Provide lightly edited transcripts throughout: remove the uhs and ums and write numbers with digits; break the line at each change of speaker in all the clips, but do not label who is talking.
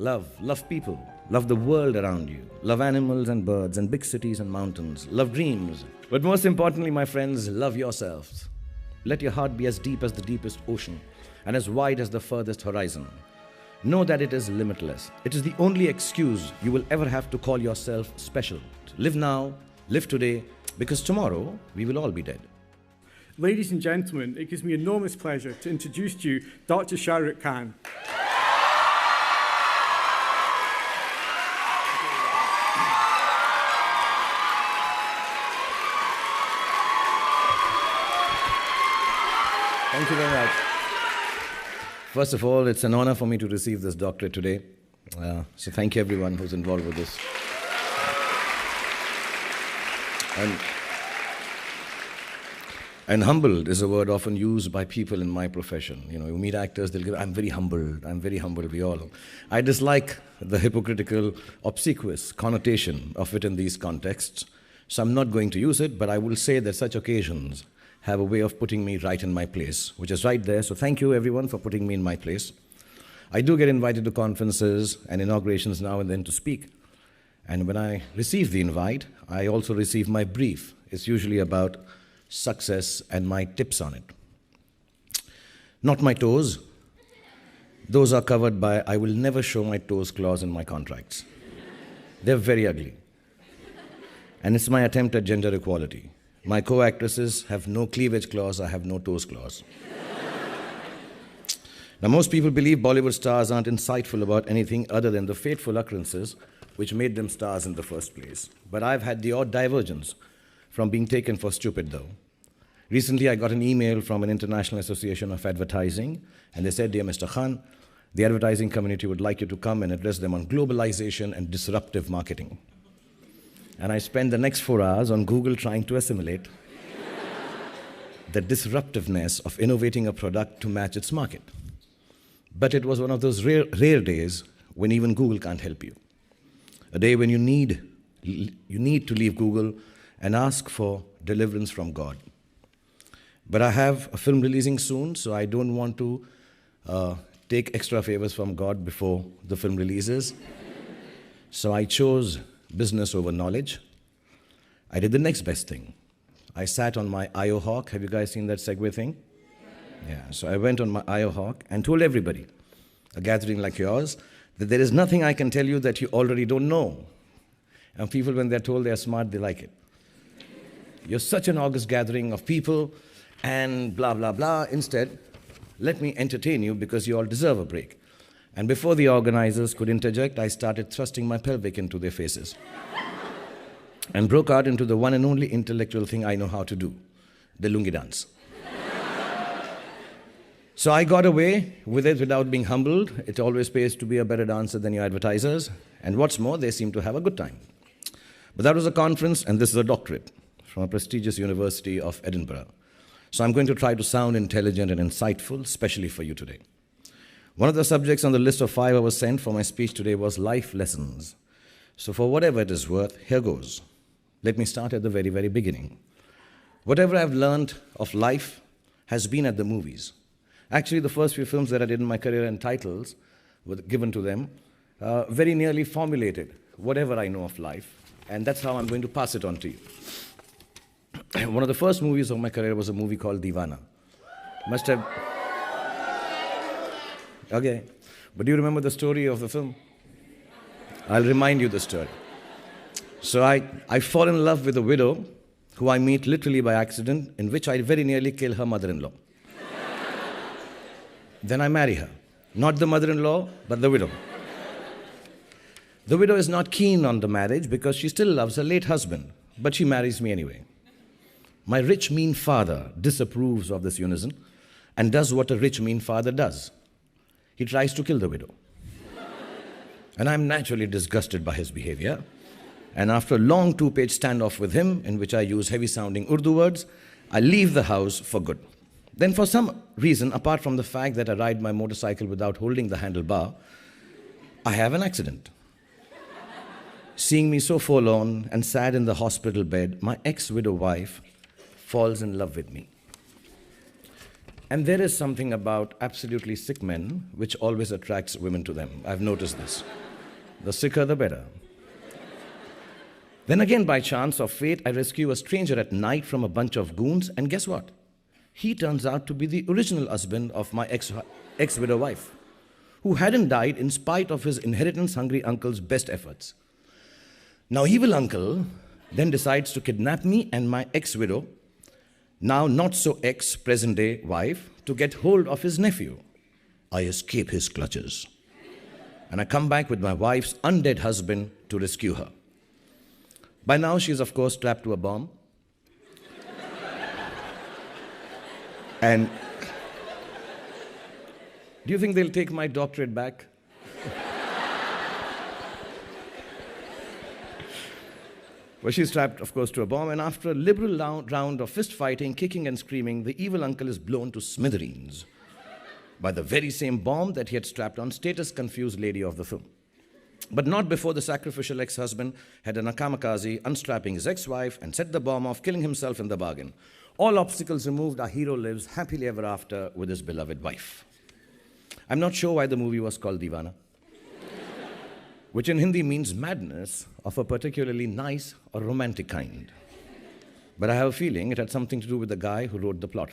Love people. Love the world around you. Love animals and birds and big cities and mountains. Love dreams. But most importantly, my friends, love yourselves. Let your heart be as deep as the deepest ocean and as wide as the furthest horizon. Know that it is limitless. It is the only excuse you will ever have to call yourself special. Live now, live today, because tomorrow we will all be dead.
Ladies and gentlemen, it gives me enormous pleasure to introduce to you Dr. Shahrukh Khan.
Thank you very much. First of all, it's an honor for me to receive this doctorate today. So thank you everyone who's involved with this. And humbled is a word often used by people in my profession. You meet actors, they'll give, I'm very humbled, we all. I dislike the hypocritical, obsequious connotation of it in these contexts. So I'm not going to use it, but I will say that such occasions have a way of putting me right in my place, which is right there. So thank you everyone for putting me in my place. I do get invited to conferences and inaugurations now and then to speak. And when I receive the invite, I also receive my brief. It's usually about success and my tips on it. Not my toes. Those are covered by I will never show my toes clause in my contracts. They're very ugly. And it's my attempt at gender equality. My co-actresses have no cleavage clause, I have no toes clause. Now, most people believe Bollywood stars aren't insightful about anything other than the fateful occurrences which made them stars in the first place. But I've had the odd divergence from being taken for stupid, though. Recently, I got an email from an International Association of Advertising, and they said, "Dear Mr. Khan, the advertising community would like you to come and address them on globalization and disruptive marketing." And I spent the next 4 hours on Google trying to assimilate the disruptiveness of innovating a product to match its market. But it was one of those rare days when even Google can't help you. A day when you need to leave Google and ask for deliverance from God. But I have a film releasing soon, so I don't want to take extra favors from God before the film releases. So I chose business over knowledge. I did the next best thing. I sat on my IO Hawk. Have you guys seen that Segway thing? Yeah, so I went on my IO Hawk and told everybody, a gathering like yours, that there is nothing I can tell you that you already don't know. And people, when they're told they're smart, they like it. You're such an august gathering of people and blah, blah, blah. Instead, let me entertain you because you all deserve a break. And before the organizers could interject, I started thrusting my pelvic into their faces and broke out into the one and only intellectual thing I know how to do, the lungi dance. So I got away with it without being humbled. It always pays to be a better dancer than your advertisers. And what's more, they seem to have a good time. But that was a conference, and this is a doctorate from a prestigious university of Edinburgh. So I'm going to try to sound intelligent and insightful, especially for you today. One of the subjects on the list of 5 I was sent for my speech today was life lessons. So for whatever it is worth, here goes. Let me start at the very, very beginning. Whatever I've learned of life has been at the movies. Actually, the first few films that I did in my career and titles were given to them very nearly formulated whatever I know of life. And that's how I'm going to pass it on to you. One of the first movies of my career was a movie called Deewana. Must have... Okay, but do you remember the story of the film? I'll remind you the story. So I fall in love with a widow who I meet literally by accident, in which I very nearly kill her mother-in-law. Then I marry her. Not the mother-in-law, but the widow. The widow is not keen on the marriage because she still loves her late husband, but she marries me anyway. My rich, mean father disapproves of this unison and does what a rich, mean father does. He tries to kill the widow. And I'm naturally disgusted by his behavior. And after a long 2-page standoff with him, in which I use heavy-sounding Urdu words, I leave the house for good. Then for some reason, apart from the fact that I ride my motorcycle without holding the handlebar, I have an accident. Seeing me so forlorn and sad in the hospital bed, my ex-widow wife falls in love with me. And there is something about absolutely sick men which always attracts women to them. I've noticed this. The sicker, the better. Then again, by chance of fate, I rescue a stranger at night from a bunch of goons, and guess what? He turns out to be the original husband of my ex-widow wife, who hadn't died in spite of his inheritance-hungry uncle's best efforts. Now, evil uncle then decides to kidnap me and my ex-widow, now not so ex-present-day wife, to get hold of his nephew. I escape his clutches, and I come back with my wife's undead husband to rescue her. By now, she is, of course, strapped to a bomb. And do you think they'll take my doctorate back? Well, she's strapped, of course, to a bomb, and after a liberal round of fist fighting, kicking and screaming, the evil uncle is blown to smithereens by the very same bomb that he had strapped on status-confused lady of the film. But not before the sacrificial ex-husband had done a kamikaze, unstrapping his ex-wife and set the bomb off, killing himself in the bargain. All obstacles removed, our hero lives happily ever after with his beloved wife. I'm not sure why the movie was called Deewana, which in Hindi means madness of a particularly nice or romantic kind. But I have a feeling it had something to do with the guy who wrote the plot.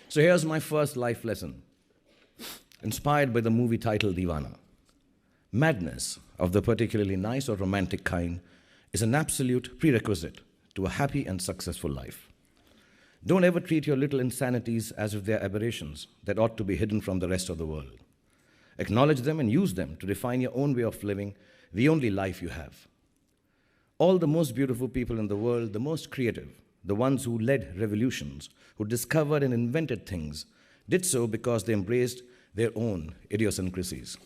So here's my first life lesson, inspired by the movie title Deewana. Madness of the particularly nice or romantic kind is an absolute prerequisite to a happy and successful life. Don't ever treat your little insanities as if they're aberrations that ought to be hidden from the rest of the world. Acknowledge them and use them to define your own way of living, the only life you have. All the most beautiful people in the world, the most creative, the ones who led revolutions, who discovered and invented things, did so because they embraced their own idiosyncrasies.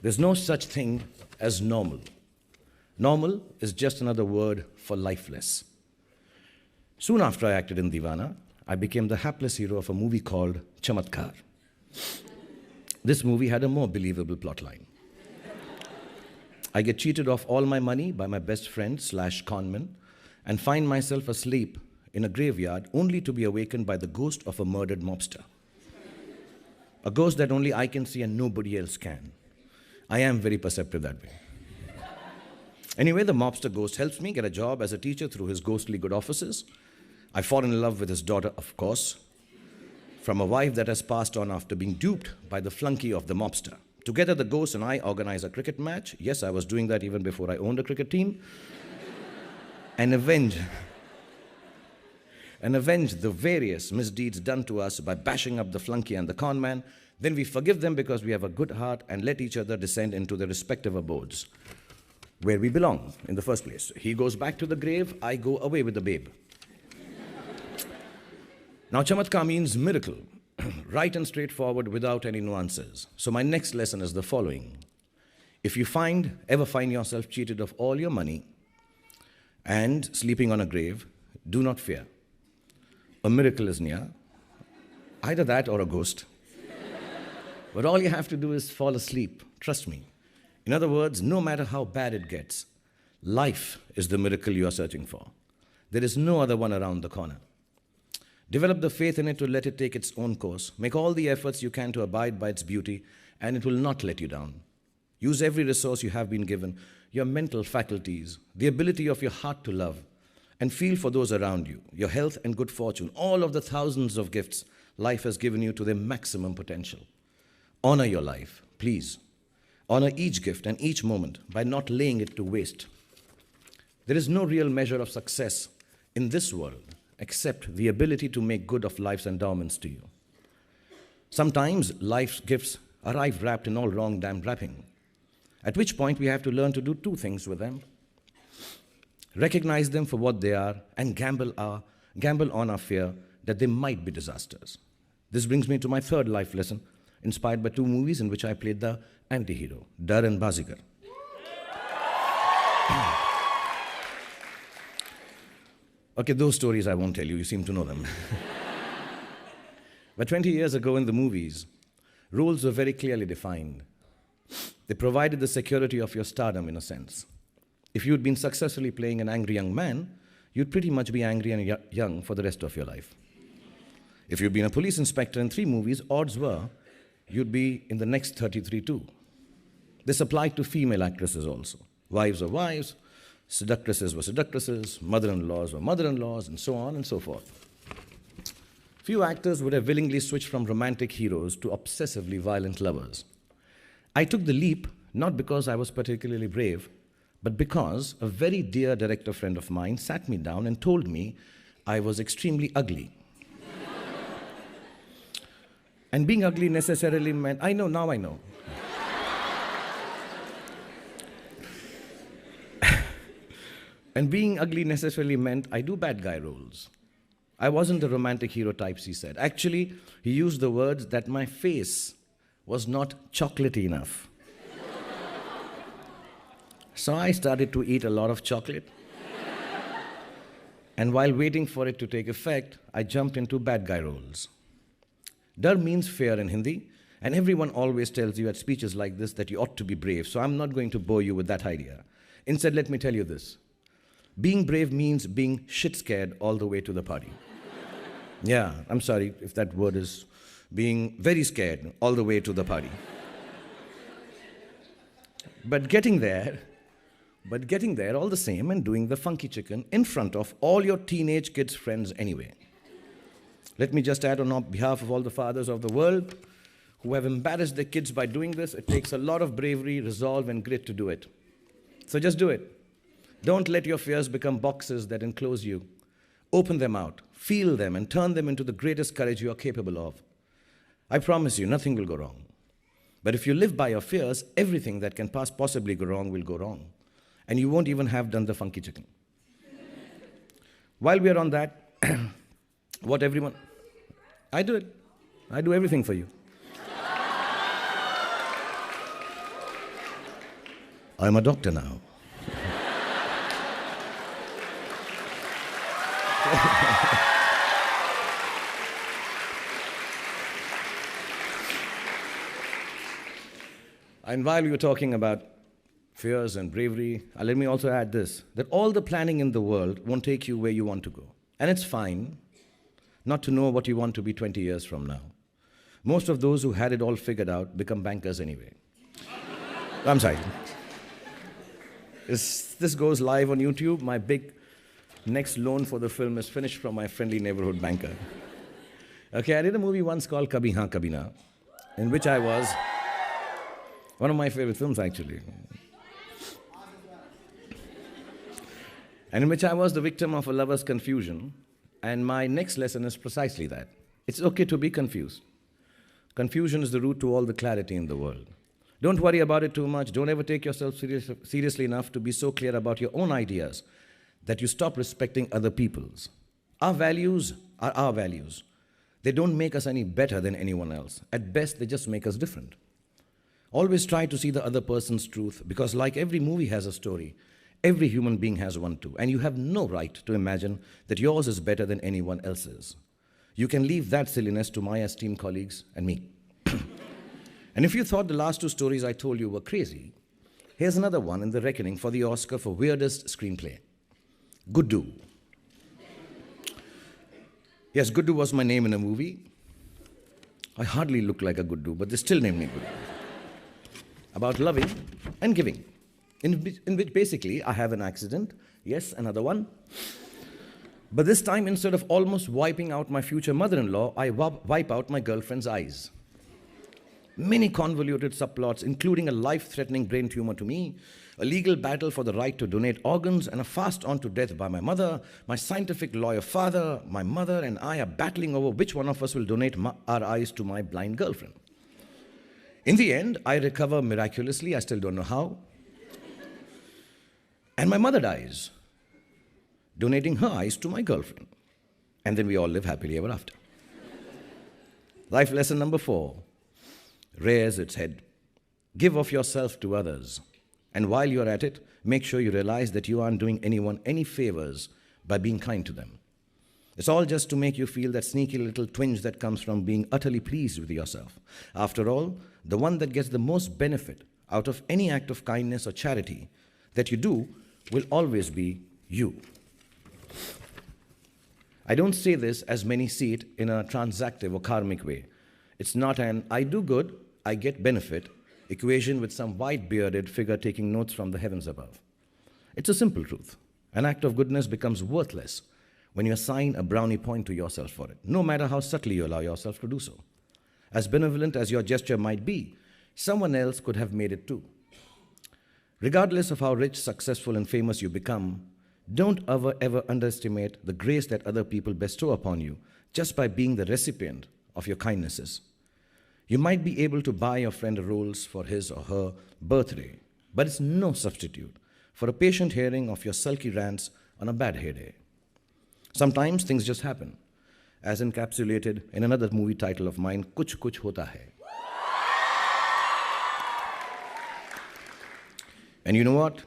There's no such thing as normal. Normal is just another word for lifeless. Soon after I acted in Deewana, I became the hapless hero of a movie called Chamatkar. This movie had a more believable plotline. I get cheated of all my money by my best friend / conman and find myself asleep in a graveyard only to be awakened by the ghost of a murdered mobster. A ghost that only I can see and nobody else can. I am very perceptive that way. Anyway, the mobster ghost helps me get a job as a teacher through his ghostly good offices. I fall in love with his daughter, of course, from a wife that has passed on after being duped by the flunky of the mobster. Together, the ghost and I organize a cricket match. Yes, I was doing that even before I owned a cricket team. And avenge the various misdeeds done to us by bashing up the flunky and the con man. Then we forgive them because we have a good heart and let each other descend into their respective abodes, where we belong in the first place. He goes back to the grave, I go away with the babe. Now, Chamatkar means miracle, right and straightforward without any nuances. So my next lesson is the following. If you ever find yourself cheated of all your money and sleeping on a grave, do not fear. A miracle is near, either that or a ghost. But all you have to do is fall asleep, trust me. In other words, no matter how bad it gets, life is the miracle you are searching for. There is no other one around the corner. Develop the faith in it to let it take its own course. Make all the efforts you can to abide by its beauty, and it will not let you down. Use every resource you have been given, your mental faculties, the ability of your heart to love, and feel for those around you, your health and good fortune, all of the thousands of gifts life has given you to their maximum potential. Honor your life, please. Honor each gift and each moment by not laying it to waste. There is no real measure of success in this world except the ability to make good of life's endowments to you. Sometimes life's gifts arrive wrapped in all wrong damn wrapping, at which point we have to learn to do two things with them. Recognize them for what they are and gamble on our fear that they might be disasters. This brings me to my third life lesson, inspired by two movies in which I played the anti-hero, Dar and Bazigar. Okay, those stories I won't tell you seem to know them. But 20 years ago in the movies, roles were very clearly defined. They provided the security of your stardom in a sense. If you'd been successfully playing an angry young man, you'd pretty much be angry and young for the rest of your life. If you'd been a police inspector in 3 movies, odds were you'd be in the next 33 too. This applied to female actresses also. Wives were wives, seductresses were seductresses, mother-in-laws were mother-in-laws, and so on and so forth. Few actors would have willingly switched from romantic heroes to obsessively violent lovers. I took the leap not because I was particularly brave, but because a very dear director friend of mine sat me down and told me I was extremely ugly. And being ugly necessarily meant, I know, now I know. And being ugly necessarily meant I do bad guy roles. I wasn't the romantic hero types, he said. Actually, he used the words that my face was not chocolatey enough. So I started to eat a lot of chocolate. And while waiting for it to take effect, I jumped into bad guy roles. Dar means fear in Hindi, and everyone always tells you at speeches like this that you ought to be brave, so I'm not going to bore you with that idea. Instead, let me tell you this. Being brave means being shit scared all the way to the party. Yeah, I'm sorry if that word is being very scared all the way to the party. But getting there all the same and doing the funky chicken in front of all your teenage kids' friends anyway. Let me just add on behalf of all the fathers of the world who have embarrassed their kids by doing this, it takes a lot of bravery, resolve, and grit to do it. So just do it. Don't let your fears become boxes that enclose you. Open them out, feel them, and turn them into the greatest courage you are capable of. I promise you, nothing will go wrong. But if you live by your fears, everything that can possibly go wrong will go wrong. And you won't even have done the funky chicken. While we are on that, I do it. I do everything for you. I'm a doctor now. And while we were talking about fears and bravery, let me also add this, that all the planning in the world won't take you where you want to go. And it's fine not to know what you want to be 20 years from now. Most of those who had it all figured out become bankers anyway. I'm sorry. This goes live on YouTube. My big next loan for the film is finished from my friendly neighborhood banker. Okay, I did a movie once called Kabhi Haan Kabhi Na, in which I was one of my favorite films, actually. And in which I was the victim of a lover's confusion. And my next lesson is precisely that. It's okay to be confused. Confusion is the root to all the clarity in the world. Don't worry about it too much. Don't ever take yourself seriously enough to be so clear about your own ideas that you stop respecting other people's. Our values are our values. They don't make us any better than anyone else. At best, they just make us different. Always try to see the other person's truth, because like every movie has a story, every human being has one too, and you have no right to imagine that yours is better than anyone else's. You can leave that silliness to my esteemed colleagues and me. And if you thought the last 2 stories I told you were crazy, here's another one in the reckoning for the Oscar for weirdest screenplay. Guddu. Yes, Guddu was my name in a movie. I hardly look like a Guddu, but they still named me Guddu. About loving and giving, in which basically I have an accident, yes, another one. But this time, instead of almost wiping out my future mother-in-law, I wipe out my girlfriend's eyes. Many convoluted subplots, including a life-threatening brain tumor to me, a legal battle for the right to donate organs, and a fast on to death by my mother, my scientific lawyer father, my mother, and I are battling over which one of us will donate our eyes to my blind girlfriend. In the end, I recover miraculously. I still don't know how. And my mother dies, donating her eyes to my girlfriend. And then we all live happily ever after. Life lesson number 4. Rears its head. Give of yourself to others. And while you're at it, make sure you realize that you aren't doing anyone any favors by being kind to them. It's all just to make you feel that sneaky little twinge that comes from being utterly pleased with yourself. After all, the one that gets the most benefit out of any act of kindness or charity that you do will always be you. I don't say this as many see it in a transactive or karmic way. It's not an I do good, I get benefit equation with some white-bearded figure taking notes from the heavens above. It's a simple truth. An act of goodness becomes worthless when you assign a brownie point to yourself for it, no matter how subtly you allow yourself to do so. As benevolent as your gesture might be, someone else could have made it too. Regardless of how rich, successful, and famous you become, don't ever underestimate the grace that other people bestow upon you just by being the recipient of your kindnesses. You might be able to buy your friend a Rolls for his or her birthday, but it's no substitute for a patient hearing of your sulky rants on a bad hair day. Sometimes things just happen, as encapsulated in another movie title of mine, Kuch Kuch Hota Hai. And you know what?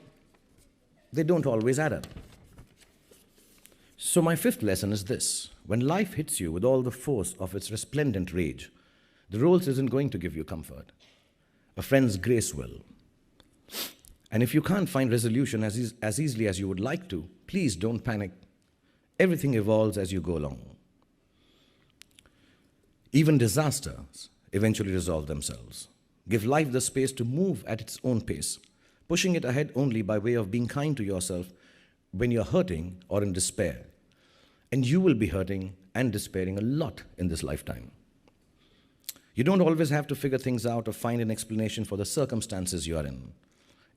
They don't always add up. So my fifth lesson is this. When life hits you with all the force of its resplendent rage, the Rolls isn't going to give you comfort. A friend's grace will. And if you can't find resolution as easily as you would like to, please don't panic. Everything evolves as you go along. Even disasters eventually resolve themselves. Give life the space to move at its own pace, pushing it ahead only by way of being kind to yourself when you're hurting or in despair. And you will be hurting and despairing a lot in this lifetime. You don't always have to figure things out or find an explanation for the circumstances you are in.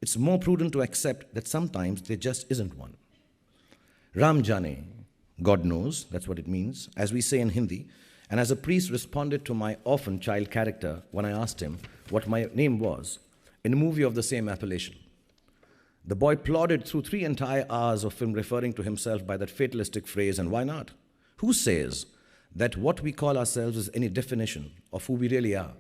It's more prudent to accept that sometimes there just isn't one. Ram Jane, God knows, that's what it means, as we say in Hindi, and as a priest responded to my orphan child character when I asked him what my name was in a movie of the same appellation. The boy plodded through 3 entire hours of film referring to himself by that fatalistic phrase, and why not? Who says that what we call ourselves is any definition of who we really are?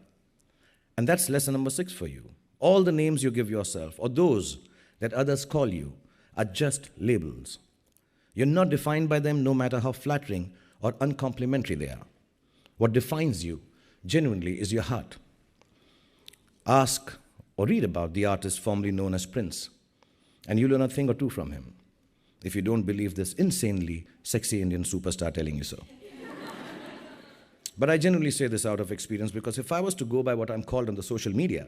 And that's lesson number 6 for you. All the names you give yourself, or those that others call you, are just labels. You're not defined by them, no matter how flattering or uncomplimentary they are. What defines you, genuinely, is your heart. Ask or read about the artist formerly known as Prince, and you'll learn a thing or two from him, if you don't believe this insanely sexy Indian superstar telling you so. But I genuinely say this out of experience, because if I was to go by what I'm called on the social media,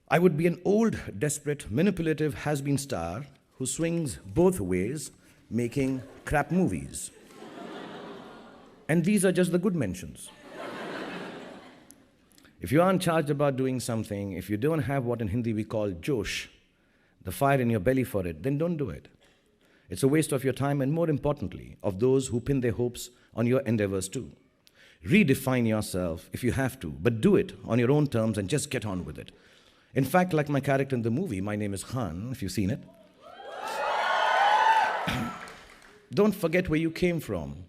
I would be an old, desperate, manipulative has-been star who swings both ways, making crap movies. And these are just the good mentions. If you aren't charged about doing something, if you don't have what in Hindi we call josh, the fire in your belly for it, then don't do it. It's a waste of your time and, more importantly, of those who pin their hopes on your endeavors too. Redefine yourself if you have to, but do it on your own terms and just get on with it. In fact, like my character in the movie, my name is Khan, if you've seen it. Don't forget where you came from.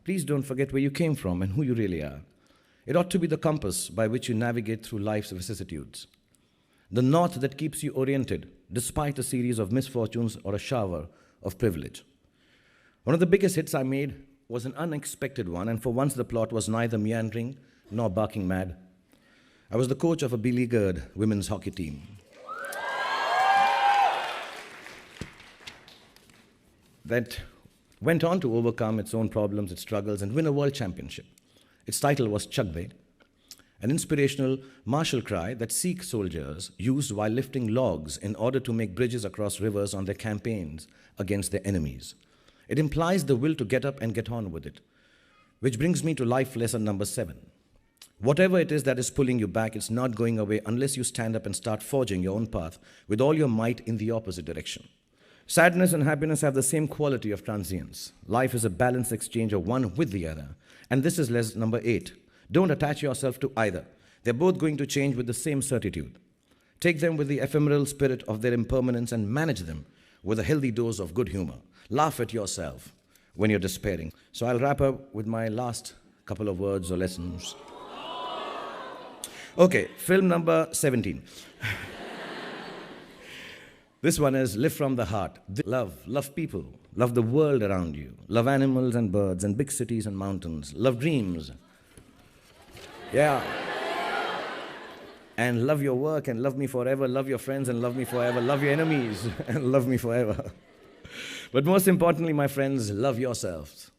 Please don't forget where you came from and who you really are. It ought to be the compass by which you navigate through life's vicissitudes. The north that keeps you oriented despite a series of misfortunes or a shower of privilege. One of the biggest hits I made was an unexpected one, and for once the plot was neither meandering nor barking mad. I was the coach of a beleaguered women's hockey team. That went on to overcome its own problems, its struggles, and win a world championship. Its title was Chak De, an inspirational martial cry that Sikh soldiers used while lifting logs in order to make bridges across rivers on their campaigns against their enemies. It implies the will to get up and get on with it, which brings me to life lesson number 7. Whatever it is that is pulling you back, it's not going away unless you stand up and start forging your own path with all your might in the opposite direction. Sadness and happiness have the same quality of transience. Life is a balanced exchange of one with the other. And this is lesson number 8. Don't attach yourself to either. They're both going to change with the same certitude. Take them with the ephemeral spirit of their impermanence and manage them with a healthy dose of good humor. Laugh at yourself when you're despairing. So I'll wrap up with my last couple of words or lessons. Okay, film number 17. This one is live from the heart. Love people. Love the world around you. Love animals and birds and big cities and mountains. Love dreams. Yeah. And love your work and love me forever. Love your friends and love me forever. Love your enemies and love me forever. But most importantly, my friends, love yourselves.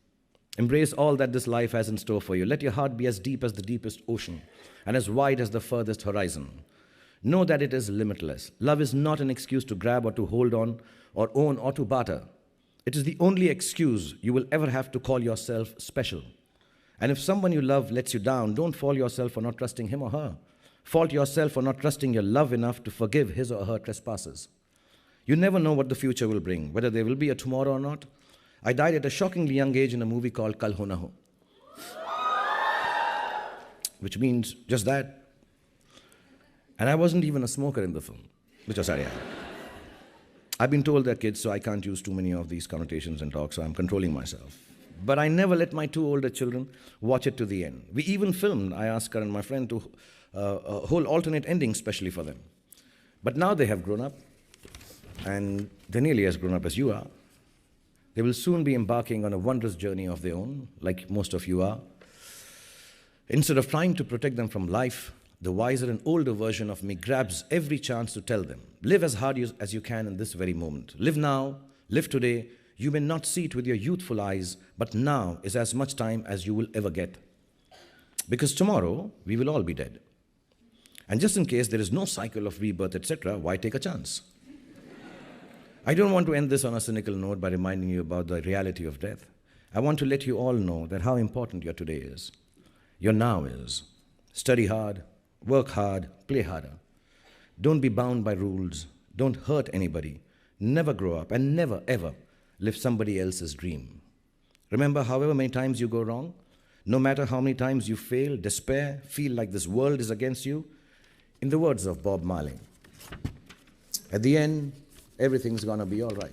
Embrace all that this life has in store for you. Let your heart be as deep as the deepest ocean and as wide as the furthest horizon. Know that it is limitless. Love is not an excuse to grab or to hold on or own or to barter. It is the only excuse you will ever have to call yourself special. And if someone you love lets you down, don't fault yourself for not trusting him or her. Fault yourself for not trusting your love enough to forgive his or her trespasses. You never know what the future will bring, whether there will be a tomorrow or not. I died at a shockingly young age in a movie called Kal Ho Na Ho, which means just that. And I wasn't even a smoker in the film, which was sorry. I've been told they're kids, so I can't use too many of these connotations and talk, so I'm controlling myself. But I never let my two older children watch it to the end. We even filmed, I asked Karan, my friend, to a whole alternate ending specially for them. But now they have grown up, and they're nearly as grown up as you are. They will soon be embarking on a wondrous journey of their own, like most of you are. Instead of trying to protect them from life, the wiser and older version of me grabs every chance to tell them, live as hard as you can in this very moment. Live now, live today. You may not see it with your youthful eyes, but now is as much time as you will ever get. Because tomorrow, we will all be dead. And just in case there is no cycle of rebirth, etc., why take a chance? I don't want to end this on a cynical note by reminding you about the reality of death. I want to let you all know that how important your today is. Your now is. Study hard, work hard, play harder. Don't be bound by rules. Don't hurt anybody. Never grow up and never, ever live somebody else's dream. Remember, however many times you go wrong, no matter how many times you fail, despair, feel like this world is against you, in the words of Bob Marley, at the end, everything's gonna be all right.